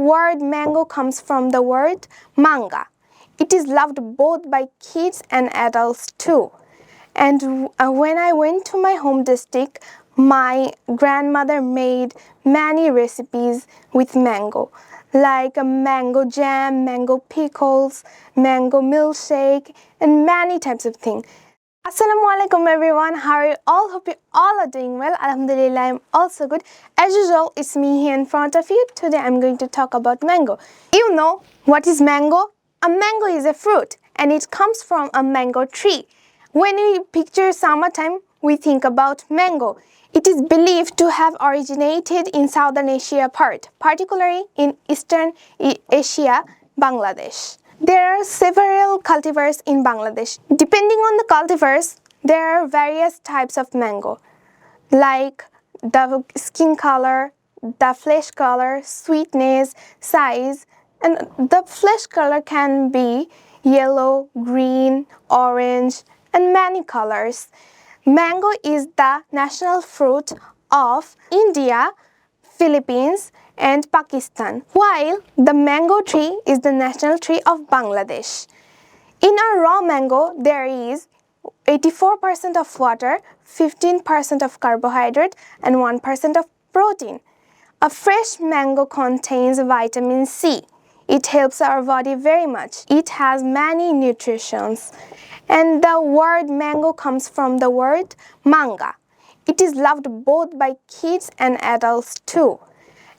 word mango comes from the word manga. It is loved both by kids and adults too. And when I went to my home district, my grandmother made many recipes with mango, like a mango jam, mango pickles, mango milkshake, and many types of things. Assalamu alaikum everyone, how are you all? Hope you all are doing well. Alhamdulillah, I'm also good. As usual, it's me here in front of you. Today I'm going to talk about mango. You know what is mango? A mango is a fruit and it comes from a mango tree. When we picture summertime, we think about mango. It is believed to have originated in Southern Asia part, particularly in Eastern Asia, Bangladesh. There are several cultivars in Bangladesh. Depending on the cultivars, there are various types of mango, like the skin color, the flesh color, sweetness, size, and the flesh color can be yellow, green, orange, and many colors. Mango is the national fruit of India, Philippines, and Pakistan, while the mango tree is the national tree of Bangladesh. In a raw mango, there is 84% of water, 15% of carbohydrate, and 1% of protein. A fresh mango contains vitamin C. It helps our body very much. It has many nutrients. And the word mango comes from the word manga. It is loved both by kids and adults too.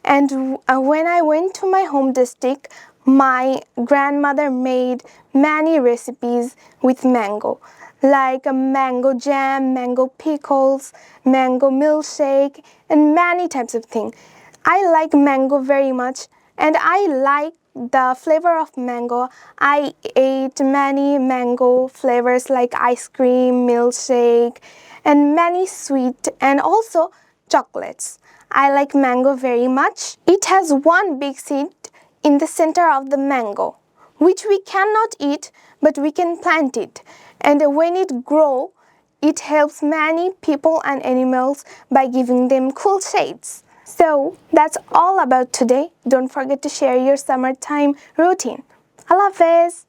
And when I went to my home district, my grandmother made many recipes with mango, like a mango jam, mango pickles, mango milkshake, and many types of things. I like mango very much, and I like the flavor of mango. I ate many mango flavors like ice cream, milkshake, and many sweet and also chocolates. I like mango very much. It has one big seed in the center of the mango, which we cannot eat, but we can plant it. And when it grows, it helps many people and animals by giving them cool shades. So that's all about today. Don't forget to share your summertime routine. Allah Hafiz.